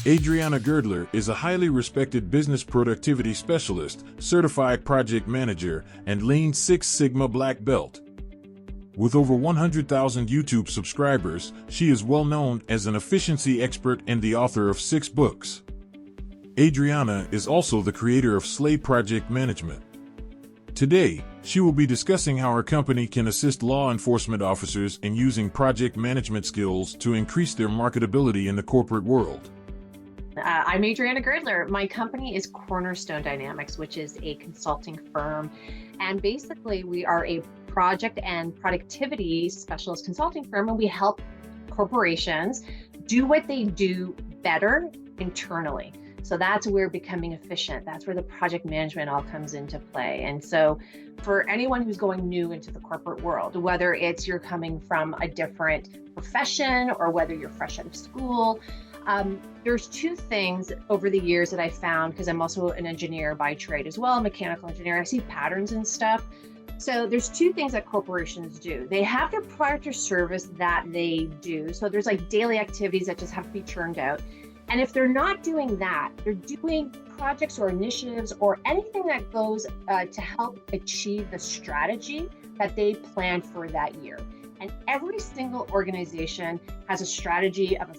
Adriana Girdler is a highly respected business productivity specialist, certified project manager, and Lean Six Sigma Black Belt. With over 100,000 YouTube subscribers, she is well known as an efficiency expert and the author of 6 books. Adriana is also the creator of Slay Project Management. Today, she will be discussing how her company can assist law enforcement officers in using project management skills to increase their marketability in the corporate world. I'm Adriana Girdler. My company is Cornerstone Dynamics, which is a consulting firm. And basically, we are a project and productivity specialist consulting firm, and we help corporations do what they do better internally. So that's where becoming efficient, that's where the project management all comes into play. And so for anyone who's going new into the corporate world, whether it's you're coming from a different profession or whether you're fresh out of school, there's 2 things over the years that I found, because I'm also an engineer by trade as well, a mechanical engineer. I see patterns and stuff. So there's 2 things that corporations do. They have their product or service that they do. So there's like daily activities that just have to be churned out. And if they're not doing that, they're doing projects or initiatives or anything that goes to help achieve the strategy that they planned for that year. And every single organization has a strategy of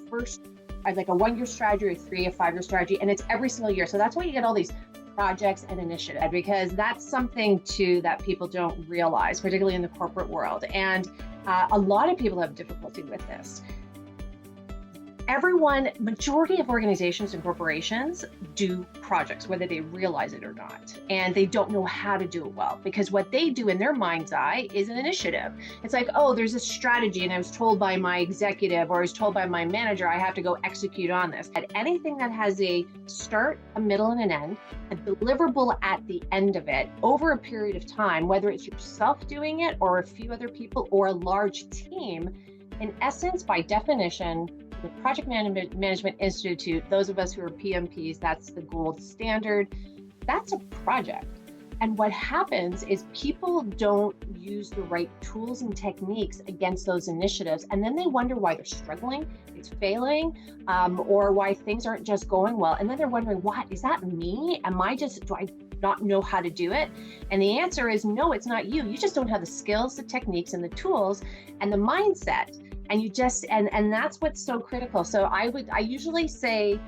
like a 1-year strategy, a 3, a 5-year strategy, and it's every single year. So that's why you get all these projects and initiatives, because that's something too that people don't realize, particularly in the corporate world. And a lot of people have difficulty with this. Majority of organizations and corporations do projects, whether they realize it or not, and they don't know how to do it well, because what they do in their mind's eye is an initiative. It's like, oh, there's a strategy and I was told by my executive or I was told by my manager, I have to go execute on this. And anything that has a start, a middle, and an end, a deliverable at the end of it over a period of time, whether it's yourself doing it or a few other people or a large team, in essence, by definition, the Project Management Institute, those of us who are PMPs, that's the gold standard. That's a project. And what happens is people don't use the right tools and techniques against those initiatives. And then they wonder why they're struggling, it's failing, or why things aren't just going well. And then they're wondering, what, is that me? Do I not know how to do it? And the answer is no, it's not you. You just don't have the skills, the techniques, and the tools, and the mindset. And and that's what's so critical. So I usually say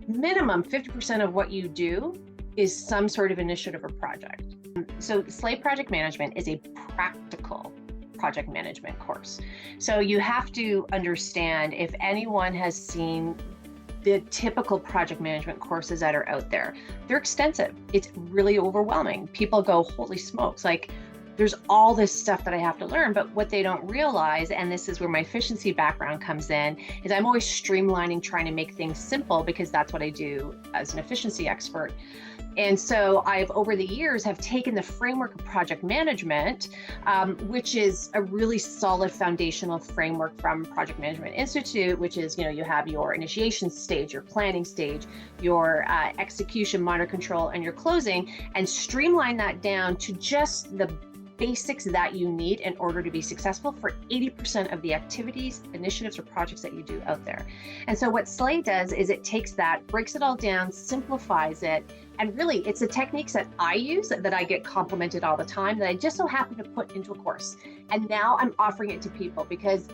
minimum 50% of what you do is some sort of initiative or project. So Slay Project Management is a practical project management course. So you have to understand, if anyone has seen the typical project management courses that are out there, they're extensive. It's really overwhelming. People go, holy smokes, like, there's all this stuff that I have to learn. But what they don't realize, and this is where my efficiency background comes in, is I'm always streamlining, trying to make things simple, because that's what I do as an efficiency expert. And so I've, over the years, have taken the framework of project management, which is a really solid foundational framework from Project Management Institute, which is, you have your initiation stage, your planning stage, your execution, monitor, control, and your closing, and streamline that down to just the basics that you need in order to be successful for 80% of the activities, initiatives, or projects that you do out there. And so what Slay does is it takes that, breaks it all down, simplifies it, and really it's the techniques that I use that I get complimented all the time that I just so happen to put into a course. And now I'm offering it to people because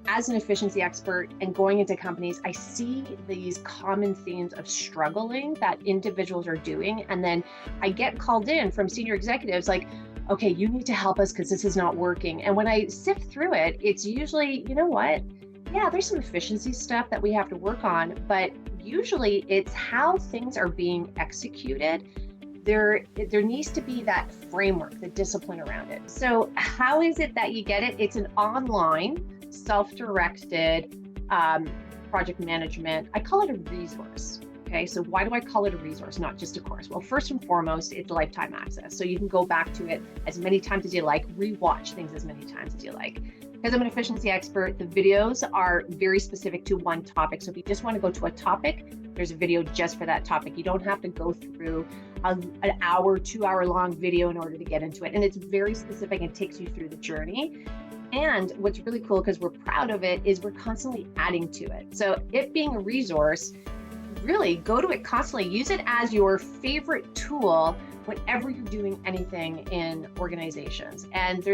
as an efficiency expert and going into companies, I see these common themes of struggling that individuals are doing. And then I get called in from senior executives like, okay, you need to help us because this is not working. And when I sift through it, it's usually, you know what? Yeah, there's some efficiency stuff that we have to work on, but usually it's how things are being executed. There needs to be that framework, the discipline around it. So how is it that you get it? It's an online, self-directed project management. I call it a resource. Okay, so why do I call it a resource, not just a course? Well, first and foremost, it's lifetime access. So you can go back to it as many times as you like, rewatch things as many times as you like. Because I'm an efficiency expert, the videos are very specific to one topic. So if you just want to go to a topic, there's a video just for that topic. You don't have to go through an hour, 2-hour long video in order to get into it. And it's very specific and takes you through the journey. And what's really cool, because we're proud of it, is we're constantly adding to it. So it being a resource, really go to it constantly. Use it as your favorite tool whenever you're doing anything in organizations. And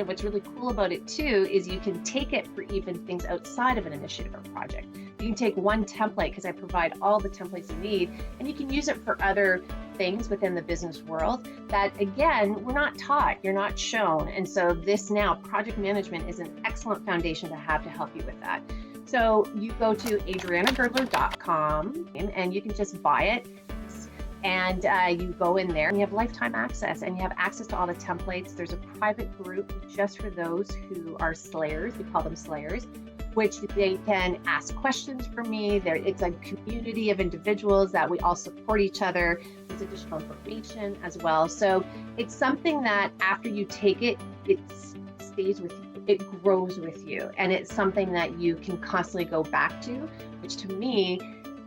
what's really cool about it too is you can take it for even things outside of an initiative or project. You can take one template, because I provide all the templates you need, and you can use it for other things within the business world that, again, we're not taught, you're not shown. And so project management is an excellent foundation to have to help you with that. So you go to adrianagirdler.com and you can just buy it. And you go in there and you have lifetime access, and you have access to all the templates. There's a private group just for those who are slayers. We call them slayers, which they can ask questions from me. It's a community of individuals that we all support each other. There's additional information as well. So it's something that after you take it, it stays with you. It grows with you. And it's something that you can constantly go back to, which to me,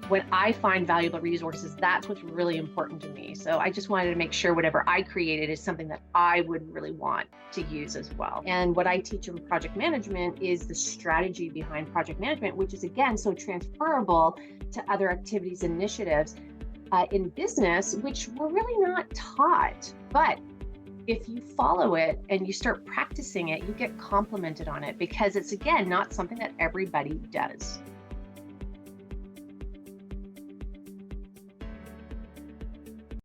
when I find valuable resources, that's what's really important to me. So I just wanted to make sure whatever I created is something that I would really want to use as well. And what I teach in project management is the strategy behind project management, which is, again, so transferable to other activities, initiatives in business, which we're really not taught. But if you follow it and you start practicing it, you get complimented on it, because it's, again, not something that everybody does.